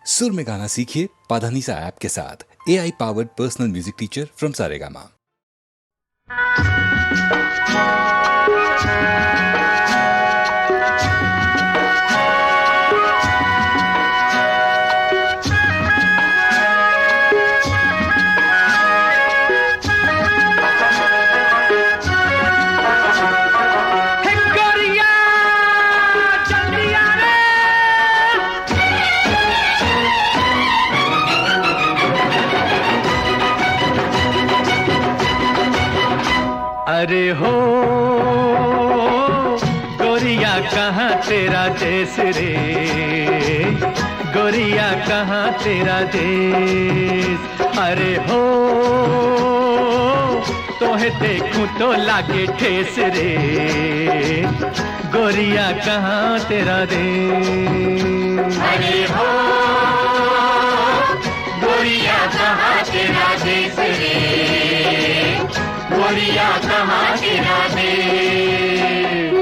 सुर में गाना सीखिए पाधानीसा ऐप के साथ। AI powered personal music teacher from Saregama. अरे हो गोरिया कहाँ तेरा देश रे, गोरिया कहाँ तेरा देश। अरे हो तोहे देखूं तो लागे ठेस रे, गोरिया कहाँ तेरा देश। अरे हो गोरिया कहाँ तेरा देश रे, गोरिया कहाँ तेरा देश।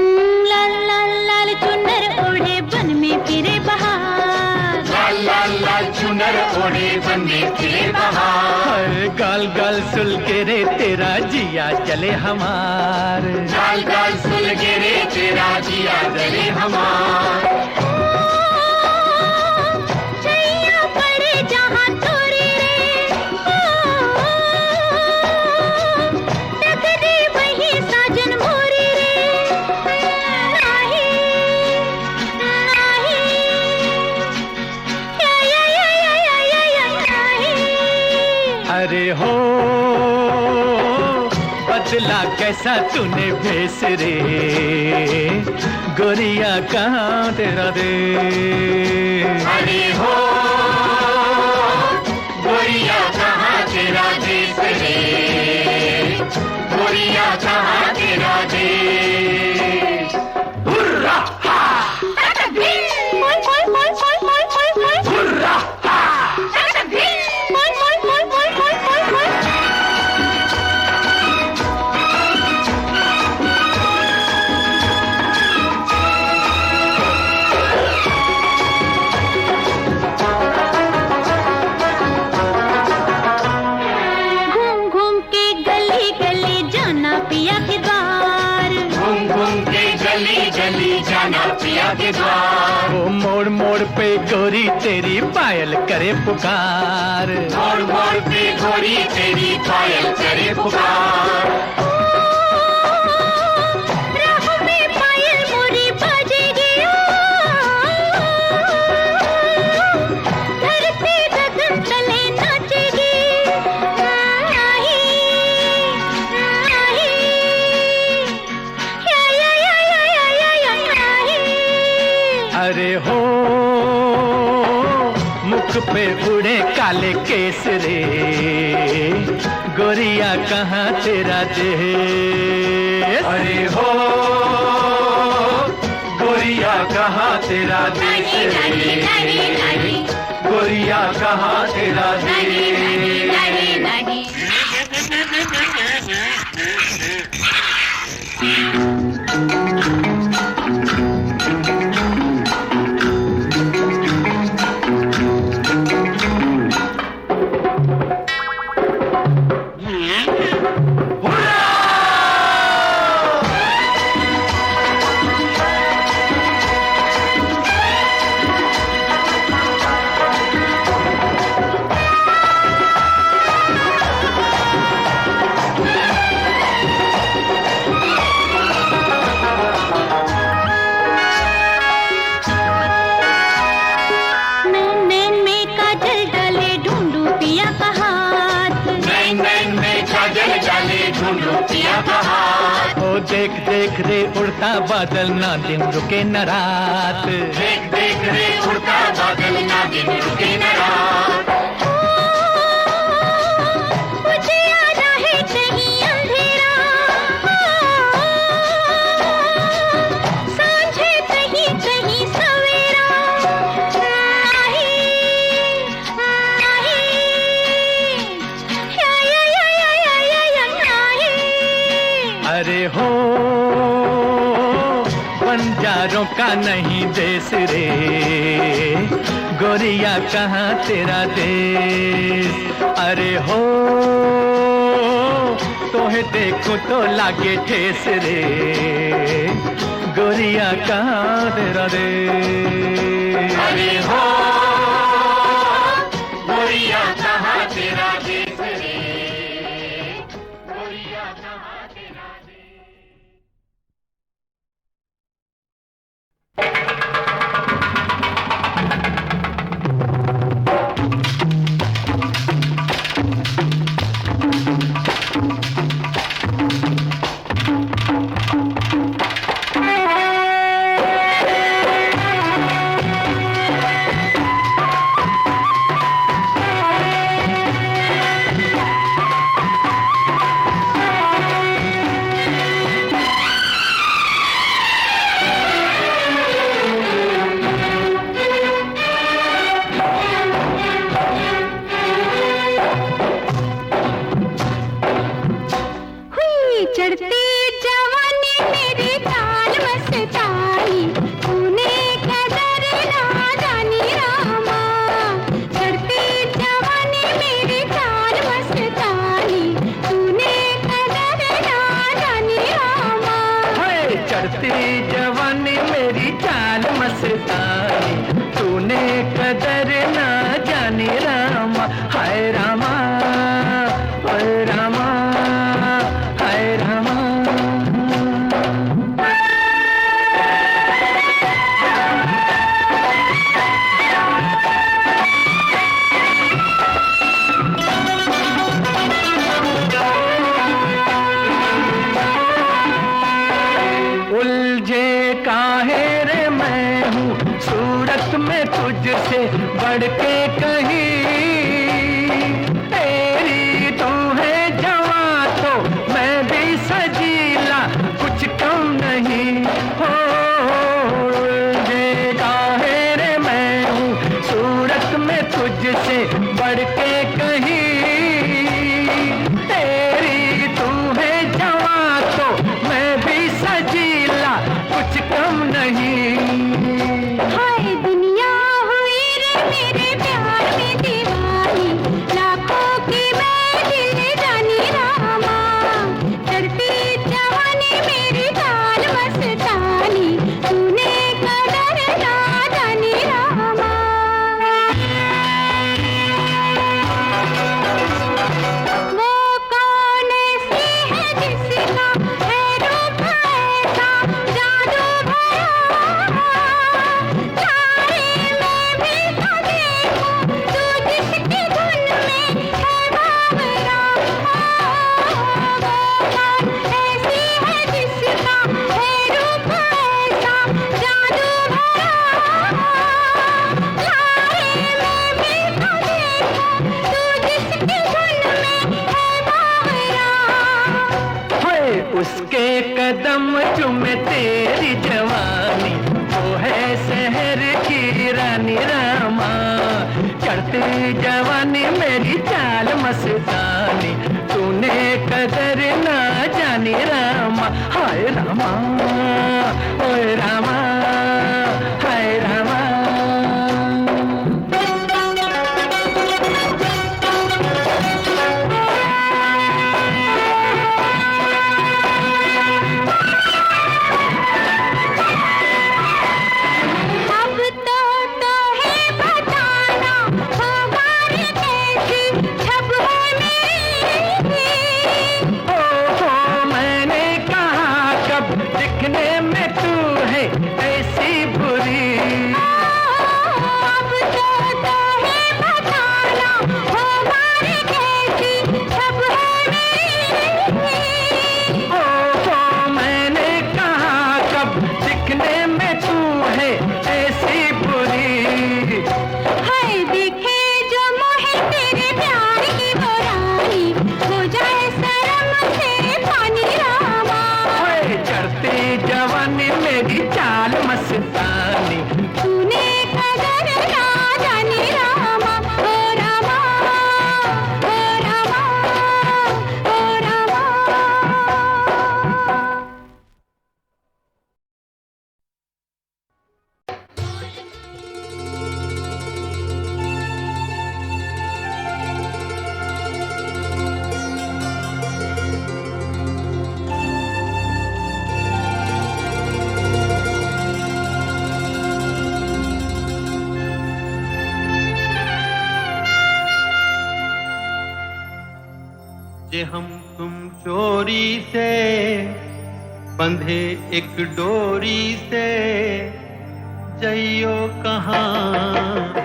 लाल लाल लाल चुनर ओढ़े बन में फिरे बहार, लाल लाल लाल चुनर ओढ़े बन में फिरे बहार। गाल गाल सुल के रे तेरा जिया जले हमार, गाल गाल सुल के रे तेरा जिया जले हमार। छैया पड़े जहाँ तोरे रे, तक दे वही साजन मोरे रे। नाही नाही या नाही। अरे हो बदला कैसा तूने भेस रे, गोरिया कहाँ तेरा देश। अरे हो गोरिया कहाँ तेरा देश रे, गोरिया कहाँ तेरा देश। हुर्रा हा, मोय मोय मोय मोय मोय मोय मोय। हुर्रा हा, मोय मोय मोय मोय मोय मोय मोय। घूम घूम के गली गली जाना पिया के द्वार, घूम घूम के गली गली जाना पिया के द्वार। वो मोड़ मोड़ पे गोरी तेरी पायल करे पुकार, मोड़ मोड़ पे गोरी तेरी पायल करे पुकार। राह में पायल मोरी बजेगी, धरती गगन तले नाचेगी। नाही नाही या नाही। अरे हो मुख पे उड़े काले केस रे, गोरिया कहाँ तेरा देश। अरे हो गोरिया कहाँ तेरा देश रे, गोरिया कहाँ तेरा देश। नैन में काजल डाले ढूंढू पिया का हाथ, नैन नैन में काजल डाले ढूंढो पिया का हाथ। ओ देख देख रे उड़ता बादल, ना दिन रुके न रात। देख देख रे उड़ता बादल, ना दिन रुके न रात। मुझे आना है कहीं अंधेरा, सांझे कहीं कहीं सवेरा। नाही नाही या नाही। अरे हो बंजारों का नहीं देश रे, गोरिया कहाँ तेरा देश। अरे हो तोहे देखूं तो लागे ठेस रे, गोरिया कहाँ तेरा देश। अरे हो गोरिया कहाँ तेरा देश रे, गोरिया कहाँ तेरा देश। तुझसे बढ़ के कहीं, तेरी तू है जवां तो मैं भी सजीला, कुछ कम नहीं हो। ये काहे रे मैं हूँ सूरत में तुझसे बढ़ के कहीं, तेरी तू है जवां तो मैं भी सजीला, कुछ कम नहीं। उसके कदम चूमे तेरी जवानी, वो है शहर की रानी रामा। चढ़ती जवानी मेरी चाल मस्तानी, तूने कदर ना जानी रामा। हाय रामा ओए रामा, हाय रामा। जे हम तुम चोरी से बंधे एक डोरी से जइयो कहाँ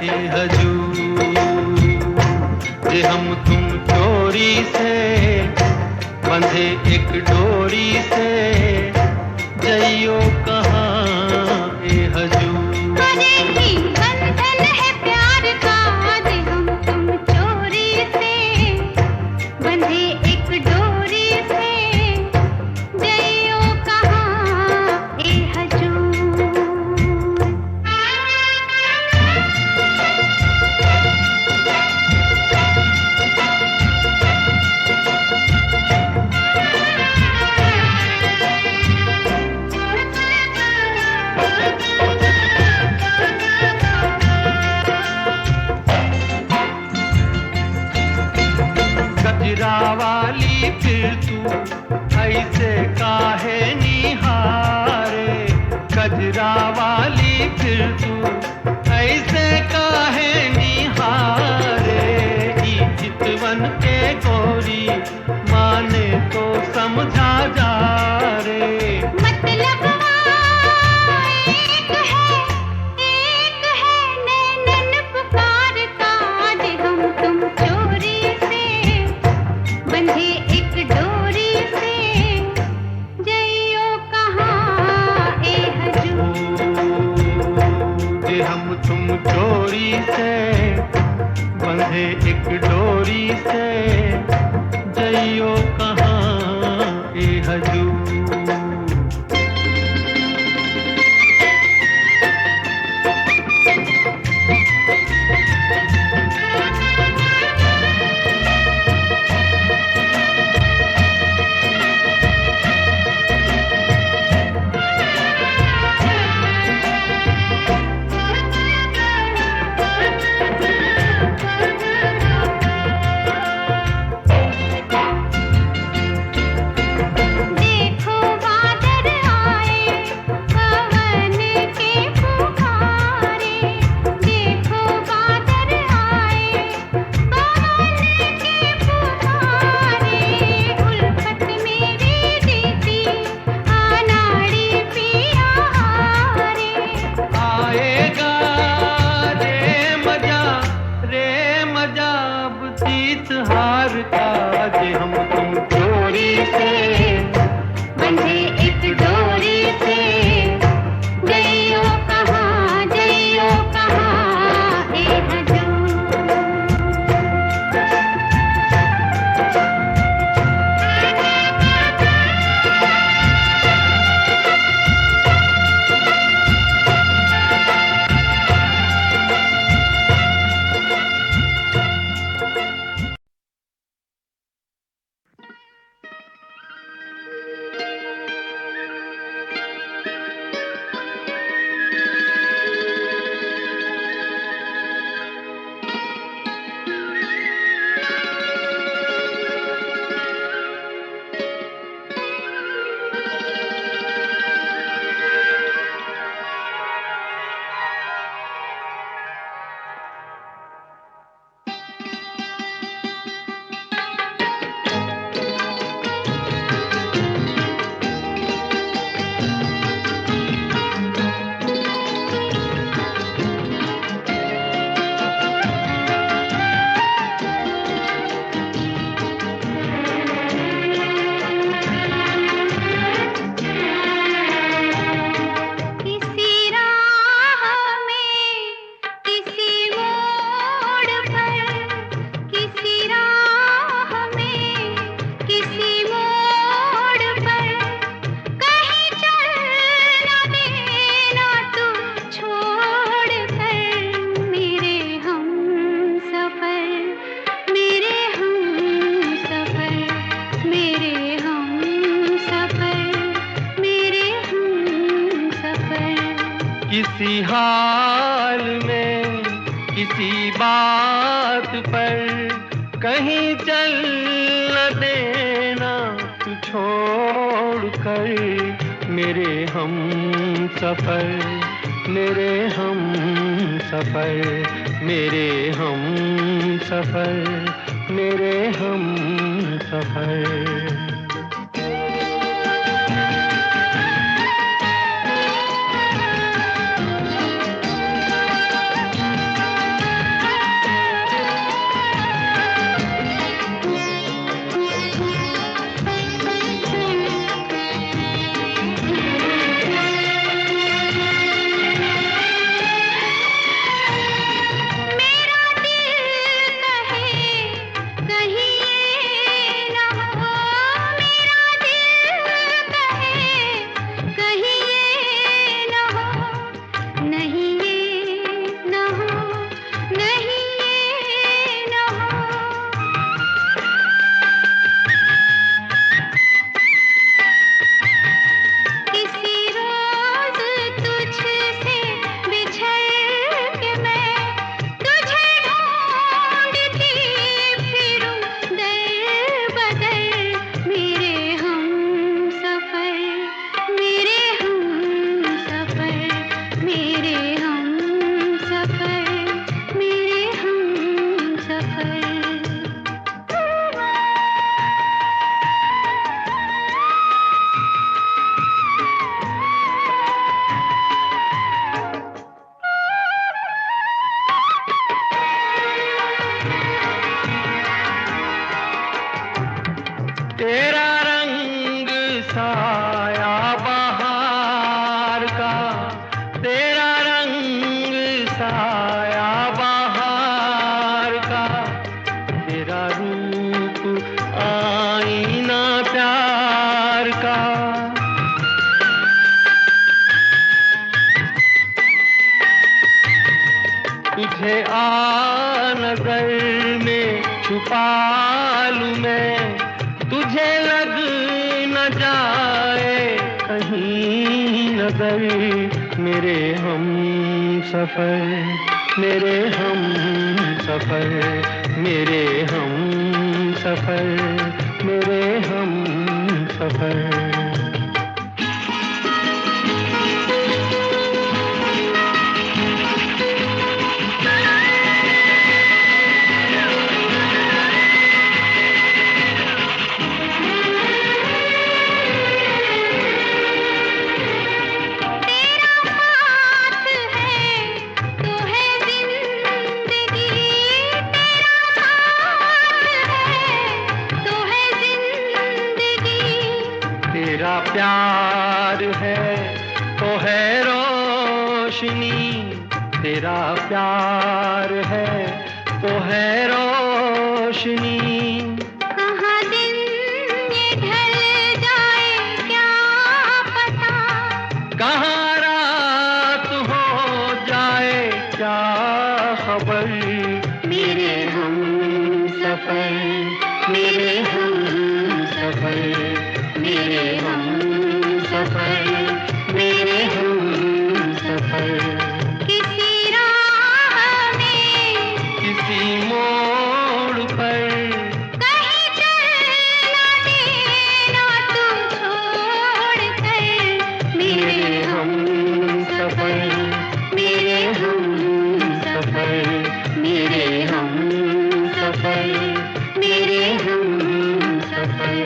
हे हजूर। जे हम तुम चोरी से बंधे एक डोरी से जइयो कहाँ हे हजूर। अरे ही बंधन है प्यार का, जे हम तुम चोरी से बंधे एक डोरी से जइयो कहाँ ए हजूर। गजरा वाली फिर तू ऐसे काहे निहारे। गजरा वाली फिर तू ऐसे काहे निहारे। ई चितवन के गोरी माने तो समझा जा रे। मतलब एक है नैनन पुकार का, जे हम तुम चोरी से बंधे एक डोरी से जइयो कहाँ ए हजूर। जे हम तुम चोरी से बंधे एक डोरी से जइयो कहाँ ए हजूर। देखो बादल आए पवन के पुकारे। देखो बादल आए पवन के पुकारे। उल्फत मेरी दीदी अनाड़ी पिया हारे। आएगा रे मजा बुतीत हार का। जे हम तुम चोरी से बंधे एक डोरी से जइयो कहाँ ए हजूर। किसी राह में किसी मोड़ पर, किसी राह में किसी मोड़ पर कहीं चल न देना तू छोड़ कर। मेरे हम सफर, मेरे हम सफर, मेरे हम सफर, मेरे हम सफर। किसी हाल में किसी बात पर कहीं चल न देना तू छोड़ कर। मेरे हम सफर, मेरे हम सफर, मेरे हम सफर, मेरे हम सफर। सफर। तेरा रंग साया बहार का, तेरा रंग साया बहार का, तेरा रूप आईना प्यार का। तुझे आ नजर में छुपा लूं मैं, तुझे लग न जाए कहीं नजर। मेरे हम सफर, मेरे हम सफर, मेरे हम सफर, मेरे हम सफर। तेरा प्यार है तो है रोशनी, तेरा प्यार है तो है रोशनी। कहाँ दिन ये ढल जाए क्या पता, कहाँ रात हो जाए क्या खबर। मेरे हम सफर, मेरे हम सफर, मेरे हम सफर, मेरे हम सफर। किसी राह में, किसी मोड़ पर, कहीं चल ना देना तू छोड़ कर। मेरे हम सफर, मेरे हम सफर, मेरे हम सफर, मेरे हम सफर।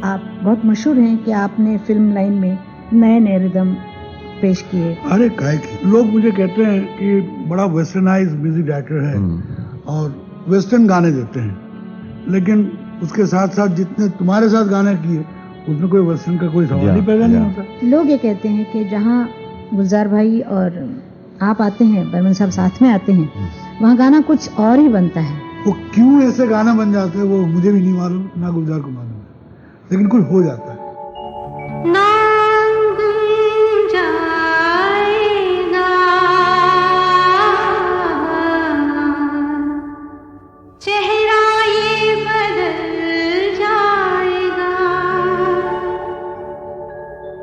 आप बहुत मशहूर हैं कि आपने फिल्म लाइन में नए नए रिदम पेश किए। अरे काहे की लोग मुझे कहते हैं कि बड़ा वेस्टर्नाइज म्यूजिक डायरेक्टर है और वेस्टर्न गाने देते हैं, लेकिन उसके साथ साथ जितने तुम्हारे साथ गाने किए उसमें कोई वेस्टर्न का कोई सवाल ही पैदा नहीं होता। लोग ये कहते हैं कि जहाँ गुलजार भाई और आप आते हैं, बर्मन साहब साथ में आते हैं, वहाँ गाना कुछ और ही बनता है। वो क्यों ऐसे गाना बन जाते हैं वो मुझे भी नहीं मालूम, ना गुलजार को मालूम है, लेकिन कुछ हो जाता है। चेहरा ये बदल जाएगा,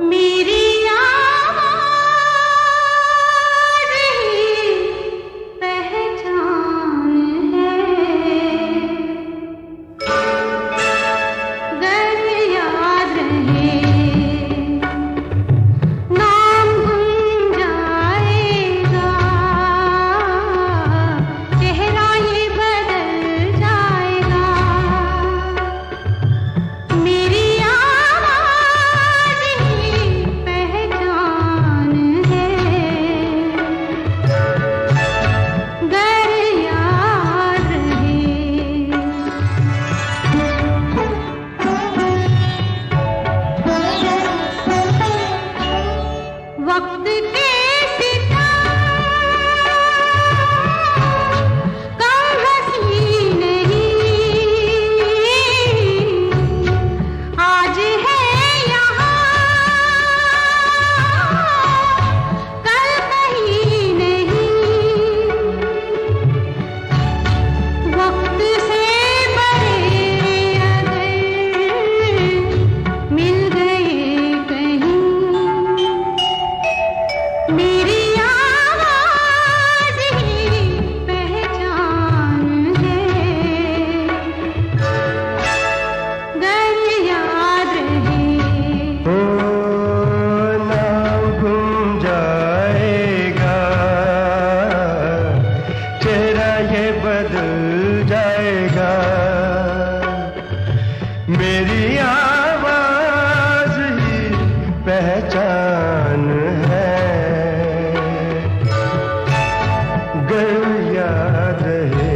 मेरी आवाज़ ही पहचान है, गर याद रहे।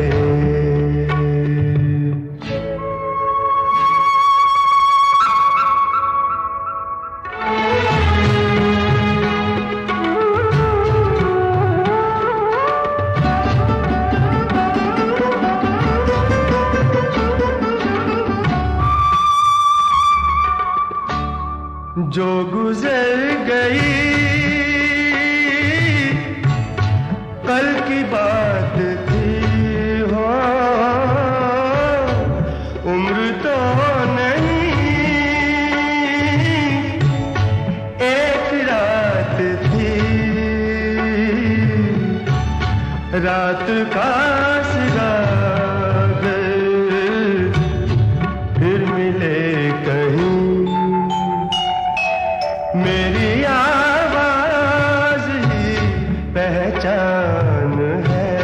जो गुजर गई कल की बात थी हो, उम्र तो नहीं एक रात थी, रात का सिराग फिर मिले कहीं, मेरी आवाज ही पहचान है,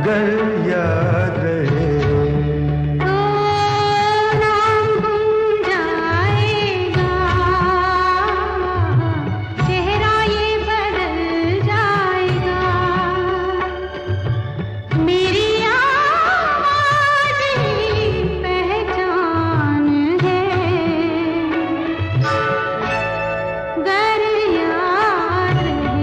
गर याद रहे। तो नाम गुम जाएगा, चेहरा ये बदल जाएगा, मेरी आवाज ही पहचान है, गर याद रहे।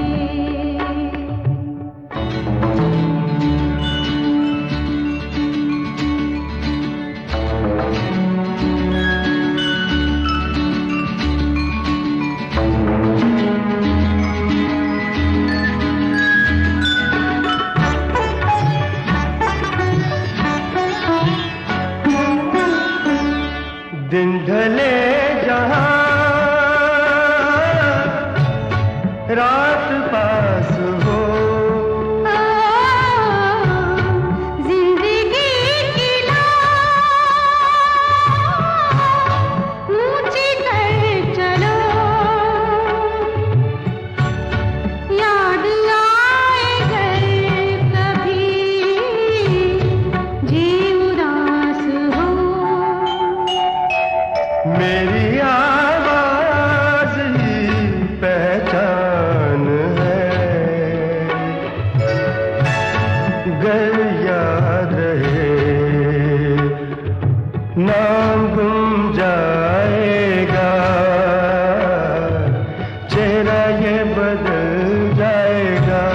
दिन ढले जहां रात पास हो, जिंदगी की ऊंची कर चलो, याद आए घर कभी जी उदास हो, मेरी आवाज ही पहचान है, गर याद रहे। नाम गुम जाएगा, चेहरा ये बदल जाएगा,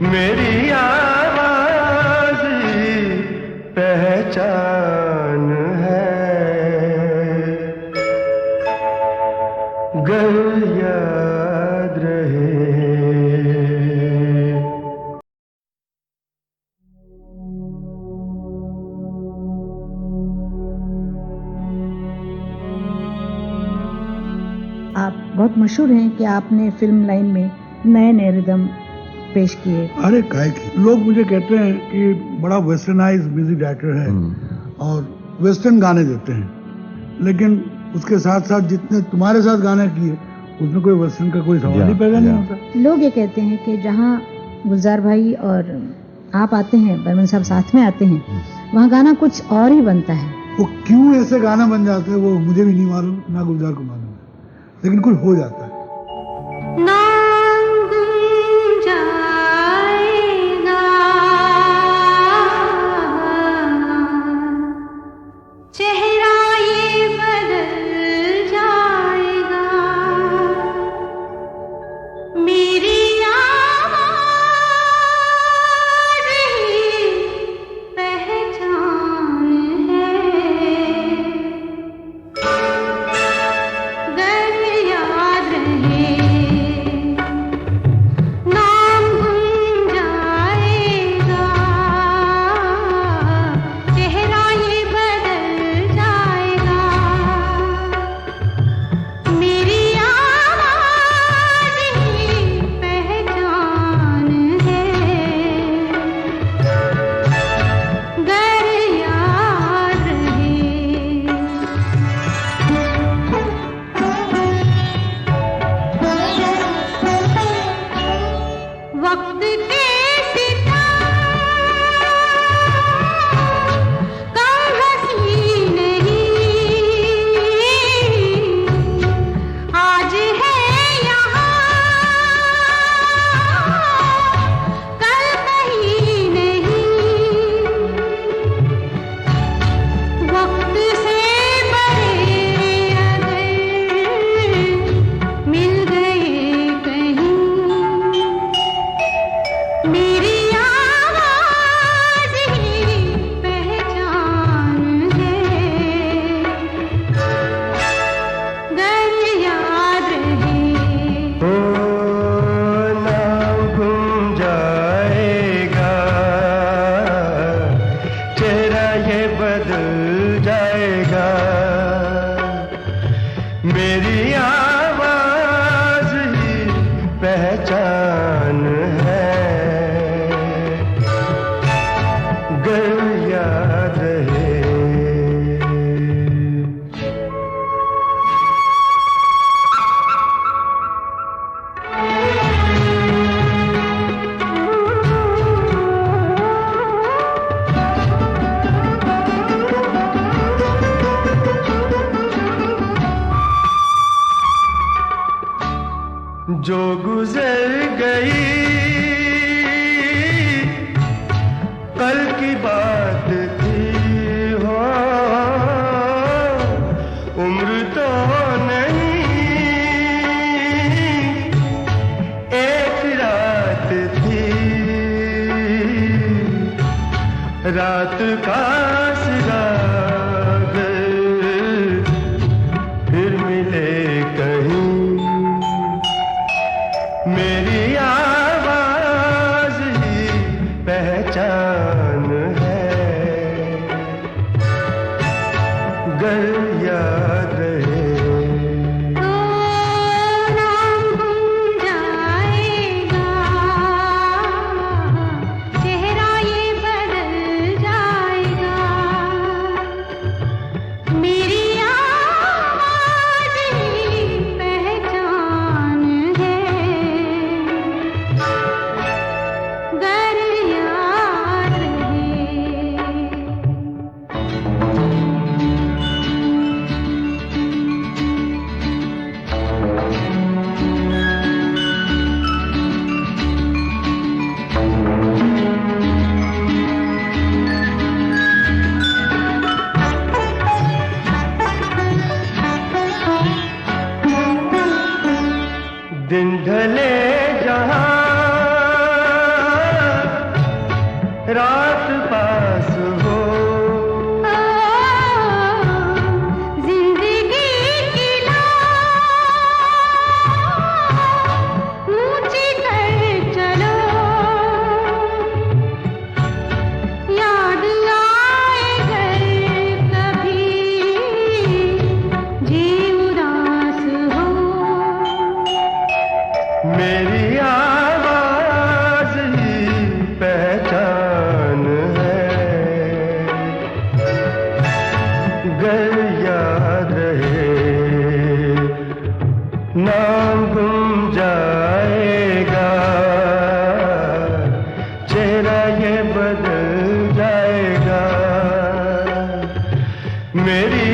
मेरी आवाज ही पहचान है, गर याद रहे। आप बहुत मशहूर हैं कि आपने फिल्म लाइन में नए नए रिदम पेश किए। अरे काय की लोग मुझे कहते हैं कि बड़ा वेस्टर्नाइज म्यूजिक डायरेक्टर है और वेस्टर्न गाने देते हैं, लेकिन उसके साथ साथ जितने तुम्हारे साथ गाने किए उसमें कोई वेस्टर्न का कोई सवाल ही पैदा नहीं होता। लोग ये कहते हैं कि जहाँ गुलजार भाई और आप आते हैं, बर्मन साहब साथ में आते हैं, वहाँ गाना कुछ और ही बनता है। वो क्यों ऐसे गाना बन जाते हैं वो मुझे भी नहीं मालूम, ना गुलजार को मालूम है, लेकिन कुछ हो जाता है। नाम गुम जाएगा, चेहरा ये बदल जाएगा, मेरी आवाज ही पहचान है, गर याद रहे। मेरी आवाज ही पहचान है, गर याद रहे। जो गुजर गई कल की बात थी हो, उम्र तो नहीं एक रात थी, रात का सिराग फिर मिले कहीं। मेरी आवाज ही पहचान है, गर याद रहे। नाम गुम जाएगा, चेहरा ये बदल जाएगा, मेरी आवाज ही पहचान है, गर याद रहे। दिन ढले जहां रात पास हो, जिंदगी की लौ ऊंची कर चलो, याद आए घर कभी जी उदास हो। मेरी आवाज ही पहचान है, गर याद रहे। नाम गुम जाएगा, चेहरा ये बदल जाएगा, मेरी